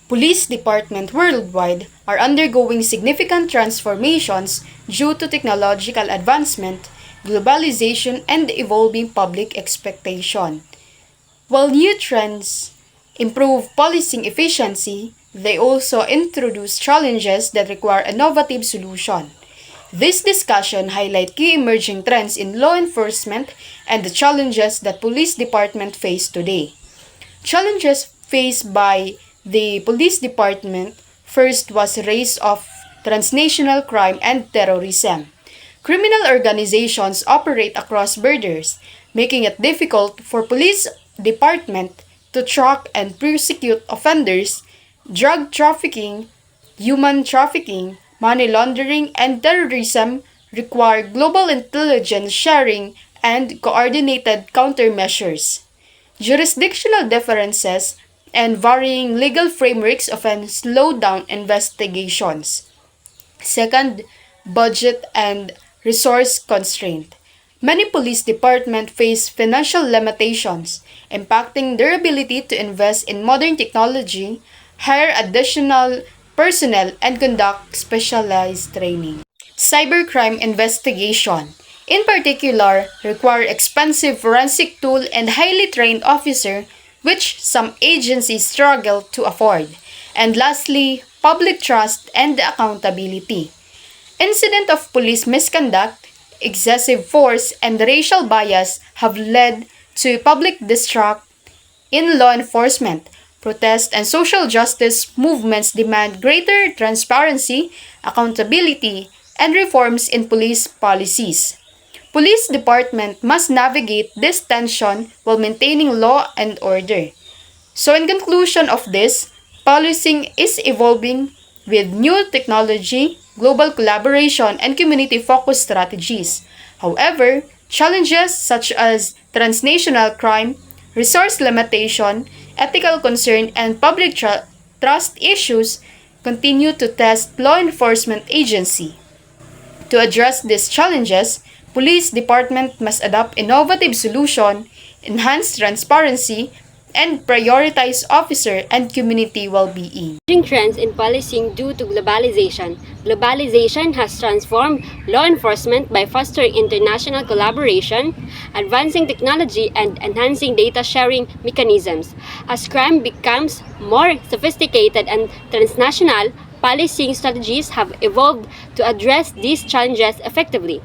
Police departments worldwide are undergoing significant transformations due to technological advancement, globalization, and evolving public expectation. While new trends improve policing efficiency, they also introduce challenges that require innovative solutions. This discussion highlights key emerging trends in law enforcement and the challenges that police department face today. Challenges faced by the police department first was rise of transnational crime and terrorism. Criminal organizations operate across borders, making it difficult for police department to track and prosecute offenders. Drug trafficking, human trafficking, money laundering, and terrorism require global intelligence sharing and coordinated countermeasures. Jurisdictional differences and varying legal frameworks often slow down investigations. Second, budget and resource constraint. Many police departments face financial limitations, impacting their ability to invest in modern technology, hire additional personnel, and conduct specialized training. Cybercrime investigation, in particular, require expensive forensic tool and highly trained officer, which some agencies struggle to afford. And lastly, public trust and accountability. Incident of police misconduct, excessive force, and racial bias have led to public distrust in law enforcement. Protests and social justice movements demand greater transparency, accountability, and reforms in police policies. Police department must navigate this tension while maintaining law and order. So in conclusion of this, policing is evolving with new technology, global collaboration, and community-focused strategies. However, challenges such as transnational crime, resource limitation, ethical concern, and public trust issues continue to test law enforcement agency. To address these challenges, police department must adopt innovative solutions, enhance transparency, and prioritize officer and community well-being. Emerging trends in policing due to globalization. Globalization has transformed law enforcement by fostering international collaboration, advancing technology, and enhancing data sharing mechanisms. As crime becomes more sophisticated and transnational, policing strategies have evolved to address these challenges effectively.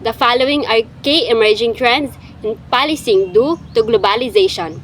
The following are key emerging trends in policing due to globalization.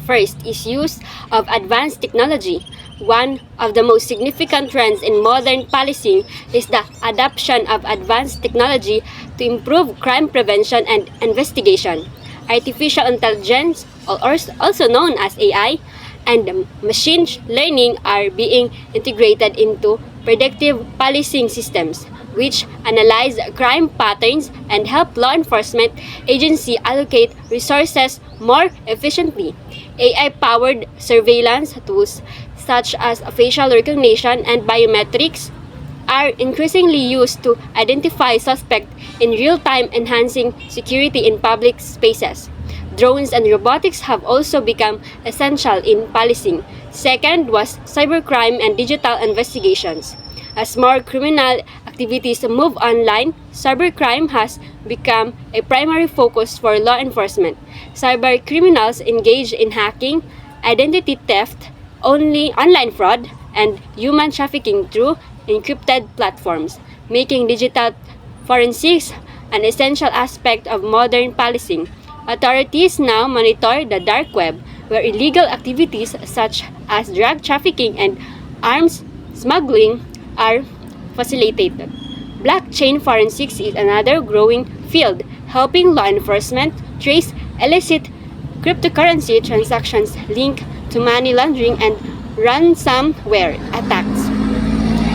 First is use of advanced technology. One of the most significant trends in modern policing is the adoption of advanced technology to improve crime prevention and investigation. Artificial intelligence, also known as AI, and machine learning are being integrated into predictive policing systems, which analyze crime patterns and help law enforcement agencies allocate resources more efficiently. AI-powered surveillance tools such as facial recognition and biometrics are increasingly used to identify suspects in real time, enhancing security in public spaces. Drones and robotics have also become essential in policing. Second was cybercrime and digital investigations. As more criminal activities move online, cybercrime has become a primary focus for law enforcement. Cybercriminals engage in hacking, identity theft, online fraud, and human trafficking through encrypted platforms, making digital forensics an essential aspect of modern policing. Authorities now monitor the dark web, where illegal activities such as drug trafficking and arms smuggling are facilitated. Blockchain forensics is another growing field, helping law enforcement trace illicit cryptocurrency transactions linked to money laundering and ransomware attacks.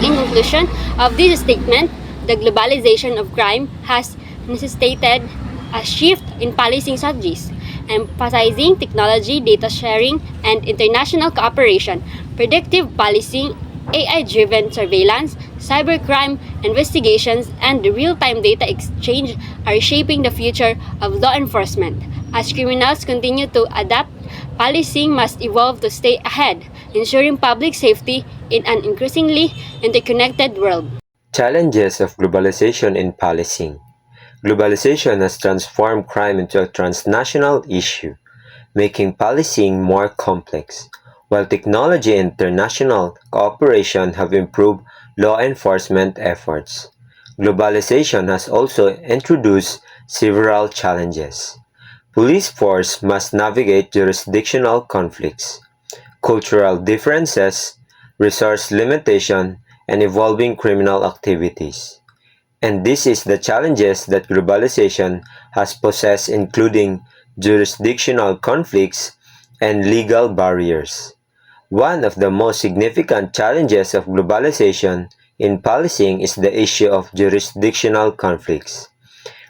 In conclusion of this statement, the globalization of crime has necessitated a shift in policing strategies, emphasizing technology, data sharing, and international cooperation. Predictive policing, AI-driven surveillance, cybercrime investigations, and real-time data exchange are shaping the future of law enforcement. As criminals continue to adapt, policing must evolve to stay ahead, ensuring public safety in an increasingly interconnected world. Challenges of globalization in policing. Globalization has transformed crime into a transnational issue, making policing more complex. While technology and international cooperation have improved law enforcement efforts, globalization has also introduced several challenges. Police force must navigate jurisdictional conflicts, cultural differences, resource limitation, and evolving criminal activities. And this is the challenges that globalization has possessed, including jurisdictional conflicts and legal barriers. One of the most significant challenges of globalization in policing is the issue of jurisdictional conflicts.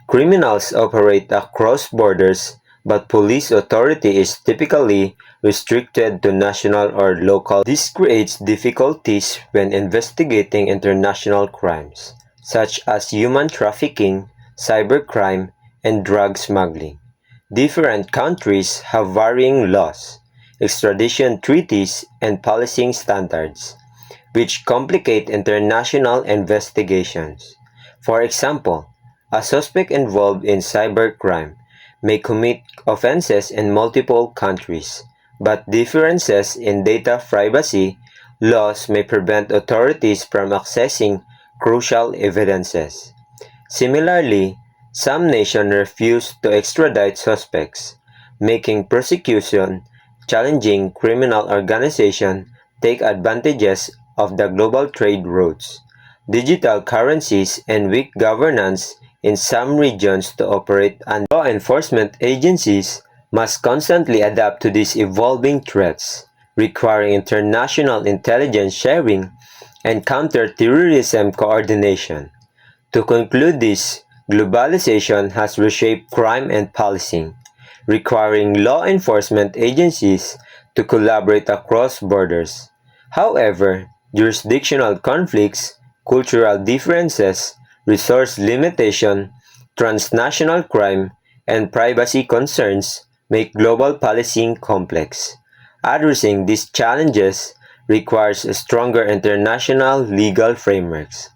Criminals operate across borders, but police authority is typically restricted to national or local. This creates difficulties when investigating international crimes, such as human trafficking, cybercrime, and drug smuggling. Different countries have varying laws, extradition treaties, and policing standards, which complicate international investigations. For example, a suspect involved in cybercrime may commit offenses in multiple countries, but differences in data privacy laws may prevent authorities from accessing crucial evidences. Similarly, some nations refuse to extradite suspects, making prosecution challenging. Criminal organizations take advantages of the global trade routes, digital currencies, and weak governance in some regions to operate, and law enforcement agencies must constantly adapt to these evolving threats, requiring international intelligence sharing and counter-terrorism coordination. To conclude this, globalization has reshaped crime and policing, requiring law enforcement agencies to collaborate across borders. However, jurisdictional conflicts, cultural differences, resource limitation, transnational crime, and privacy concerns make global policing complex. Addressing these challenges requires stronger international legal frameworks,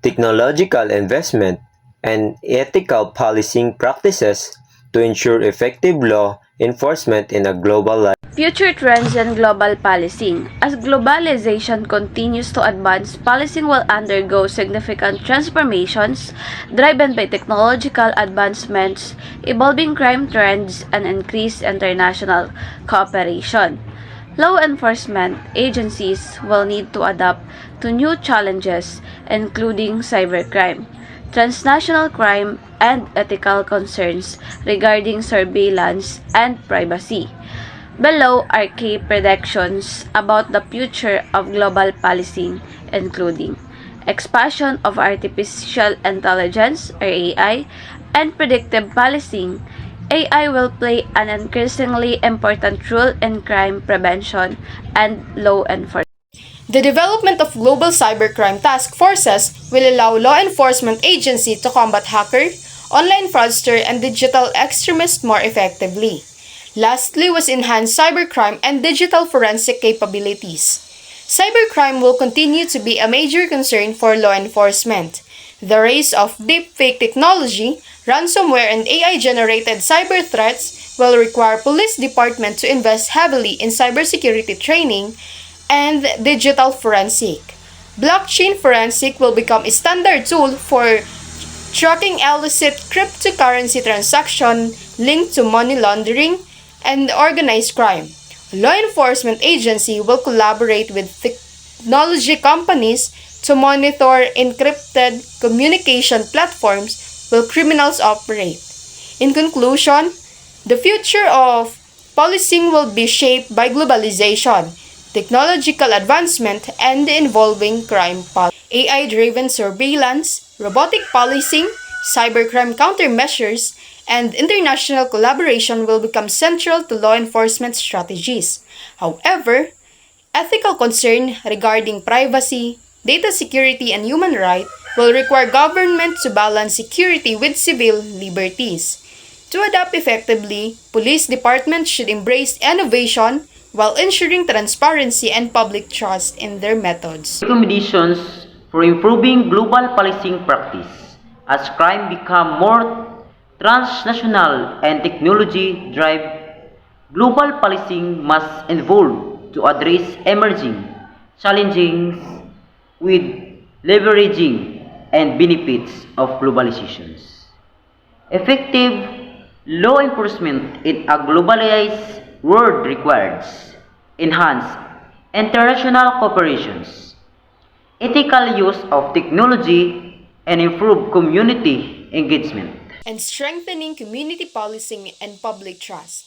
technological investment, and ethical policing practices to ensure effective law enforcement in a global. Future trends and global policing. As globalization continues to advance, policing will undergo significant transformations driven by technological advancements, evolving crime trends, and increased international cooperation. Law enforcement agencies will need to adapt to new challenges, including cybercrime, transnational crime, and ethical concerns regarding surveillance and privacy. Below are key predictions about the future of global policing, including expansion of artificial intelligence or AI and predictive policing. AI will play an increasingly important role in crime prevention and law enforcement. The development of global cybercrime task forces will allow law enforcement agencies to combat hackers, online fraudster, and digital extremists more effectively. Lastly was enhanced cybercrime and digital forensic capabilities. Cybercrime will continue to be a major concern for law enforcement. The rise of deepfake technology, ransomware, and AI-generated cyber threats will require police departments to invest heavily in cybersecurity training and digital forensic. Blockchain forensic will become a standard tool for tracking illicit cryptocurrency transactions linked to money laundering and organized crime. Law enforcement agency will collaborate with technology companies to monitor encrypted communication platforms while criminals operate. In conclusion, the future of policing will be shaped by globalization, technological advancement, and the evolving crime policy. AI-driven surveillance, robotic policing, cybercrime countermeasures, and international collaboration will become central to law enforcement strategies. However, ethical concern regarding privacy, data security, and human rights will require government to balance security with civil liberties. To adapt effectively, police departments should embrace innovation, while ensuring transparency and public trust in their methods. Recommendations for improving global policing practice as crime become more transnational and technology drive global policing must evolve to address emerging challenges with leveraging and benefits of globalizations. Effective law enforcement in a globalized world requires enhanced international cooperations, ethical use of technology, and improved community engagement. And strengthening community policing and public trust.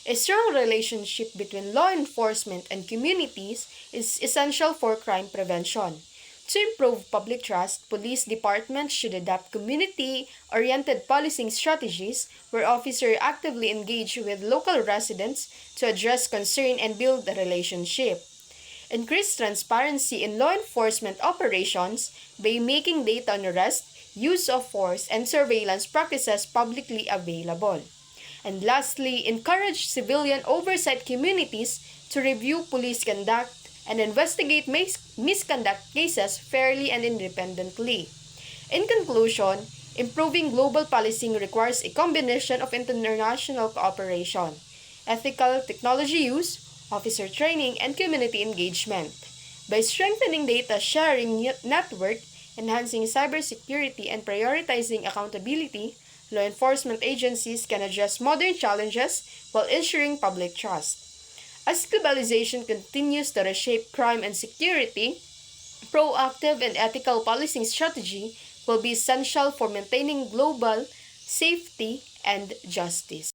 A strong relationship between law enforcement and communities is essential for crime prevention. To improve public trust, police departments should adopt community-oriented policing strategies where officers actively engage with local residents to address concern and build a relationship. Increase transparency in law enforcement operations by making data on arrest, use of force, and surveillance practices publicly available. And lastly, encourage civilian oversight communities to review police conduct and investigate misconduct cases fairly and independently. In conclusion, improving global policing requires a combination of international cooperation, ethical technology use, officer training, and community engagement. By strengthening data sharing network, enhancing cybersecurity, and prioritizing accountability, law enforcement agencies can address modern challenges while ensuring public trust. As globalization continues to reshape crime and security, proactive and ethical policing strategy will be essential for maintaining global safety and justice.